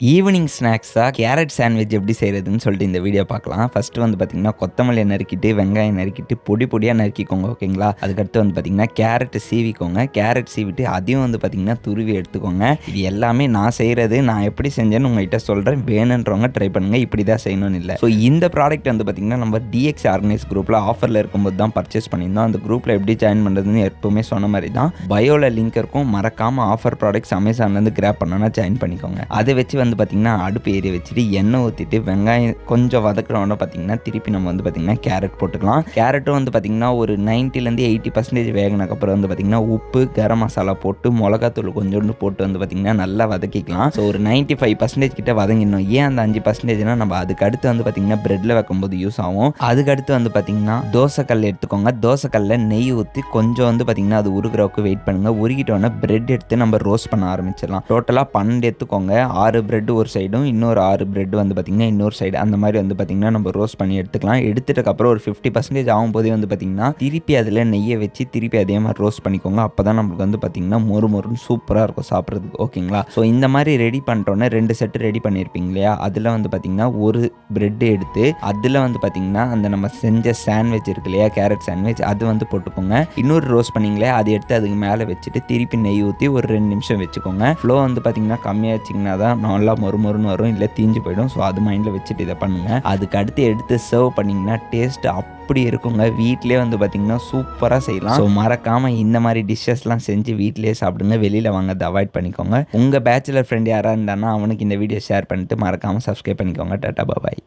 Evening ஸ்நாக்ஸாக carrot sandwich எப்படி செய்கிறதுன்னு சொல்லிட்டு இந்த வீடியோ பார்க்கலாம். ஃபஸ்ட்டு வந்து பார்த்திங்கன்னா கொத்தமல்லி நறுக்கிட்டு வெங்காயம் நறுக்கிட்டு பொடி பொடியாக நறுக்கிக்கோங்க. ஓகேங்களா? அதுக்கடுத்து வந்து பார்த்திங்கன்னா கேரட்டு சீவிக்கோங்க. கேரட் சீவிட்டு அதையும் வந்து பார்த்திங்கன்னா துருவி எடுத்துக்கோங்க. இது எல்லாமே நான் செய்கிறது, நான் எப்படி செஞ்சேன்னு உங்கள்கிட்ட சொல்கிறேன். வேணுன்றவங்க ட்ரை பண்ணுங்கள். இப்படி தான் செய்யணும்னு இல்லை. ஸோ இந்த ப்ராடக்ட் வந்து பார்த்திங்கன்னா நம்ம டிஎக்ஸ் ஆர்கனைஸ் குரூப்பில் ஆஃபரில் இருக்கும்போது தான் பர்ச்சேஸ் பண்ணியிருந்தோம். அந்த குரூப்பில் எப்படி ஜாயின் பண்ணுறதுன்னு எப்போவுமே சொன்ன மாதிரி தான் பயோவில் லிங்க் இருக்கும். மறக்காமல் ஆஃபர் ப்ராடக்ட்ஸ் அமேசான்லேருந்து கிராப் பண்ணோன்னா ஜாயின் பண்ணிக்கோங்க. அதை வச்சு வந்து பார்த்திங்கன்னா அடுப்பு ஏறி வச்சுட்டு எண்ணெய் ஊற்றிட்டு வெங்காயம் கொஞ்சம் வதக்கிறோன்னு பார்த்திங்கன்னா திருப்பி நம்ம வந்து பார்த்திங்கன்னா கேரட் போட்டுக்கலாம். கேரட்டும் வந்து பார்த்திங்கன்னா ஒரு 90% 80% வேகினக்கப்புறம் வந்து பார்த்திங்கன்னா உப்பு, கரம் மசாலா போட்டு மிளகாத்தூள் கொஞ்சோண்டு போட்டு வந்து பார்த்திங்கன்னா நல்லா வதக்கிக்கலாம். ஸோ ஒரு 95% கிட்ட வதங்கிடணும். ஏன் அந்த 5%னா நம்ம அதுக்கு அடுத்து வந்து பார்த்திங்கன்னா ப்ரெட்டில் வைக்கும்போது யூஸ் ஆகும். அதுக்கடுத்து வந்து பார்த்திங்கன்னா தோசைக்கல் எடுத்துக்கோங்க. தோசைக்கல்லில் நெய் ஊற்றி கொஞ்சம் வந்து பார்த்திங்கன்னா அது உருகிறவுக்கு வெயிட் பண்ணுங்கள். உருகிட்டோன்னே ப்ரெட் எடுத்து நம்ம ரோஸ்ட் பண்ண ஆரம்பிச்சிடலாம். டோட்டலாக 12 எடுத்துக்கோங்க. 6 ப்ரெட் ஒரு சைடும் இன்னொரு 6 பிரெட் வந்து பார்த்திங்கன்னா இன்னொரு சைடு அந்த மாதிரி வந்து பார்த்திங்கன்னா நம்ம ரோஸ்ட் பண்ணி எடுத்துக்கலாம். எடுத்துட்டதுக்கப்புறம் ஒரு 50% ஆகும்போதே வந்து பார்த்திங்கன்னா திருப்பி அதில் நெய்யை வச்சு திருப்பி அதே மாதிரி ரோஸ்ட் பண்ணிக்கோங்க. அப்போ தான் நம்மளுக்கு வந்து பார்த்திங்கன்னா மொறுன்னு சூப்பராக இருக்கும் சாப்பிட்றதுக்கு. ஓகேங்களா? ஸோ இந்த மாதிரி ரெடி பண்ணிட்டோன்னே 2 செட்டு ரெடி பண்ணியிருப்பீங்க இல்லையா? அதில் வந்து பார்த்திங்கன்னா ஒரு பிரெட் எடுத்து அதில் வந்து பார்த்திங்கன்னா அந்த நம்ம செஞ்ச சாண்ட்விச் இருக்கு இல்லையா, கேரட் சாண்ட்விச், அது வந்து போட்டுக்கோங்க. இன்னொரு ரோஸ்ட் பண்ணிங்களே அதை எடுத்து அதுக்கு மேலே வச்சுட்டு திருப்பி நெய் ஊற்றி ஒரு 2 நிமிஷம் வச்சுக்கோங்க. ஃப்ளோ வந்து பார்த்திங்கன்னா கம்மியாக வச்சிங்கன்னா தான் நல்லா மொறுன்னு வரும், இல்லை தீஞ்சு போயிடும். ஸோ அது மைண்டில் வச்சுட்டு இதை பண்ணுங்கள். அதுக்கு அடுத்து எடுத்து சர்வ் பண்ணிங்கன்னா டேஸ்ட் அப்படி இருக்குங்க. வீட்டிலே வந்து பார்த்திங்கன்னா சூப்பராக செய்யலாம். ஸோ மறக்காமல் இந்த மாதிரி டிஷ்ஷஸ்லாம் செஞ்சு வீட்டிலே சாப்பிடுங்க. வெளியில் வாங்கிறத அவாய்ட் பண்ணிக்கோங்க. உங்கள் பேச்சுலர் ஃப்ரெண்ட் யாராக இருந்தானா அவனுக்கு இந்த வீடியோ ஷேர் பண்ணிட்டு மறக்காமல் சப்ஸ்கிரைப் பண்ணிக்கோங்க. டாடா பாய்.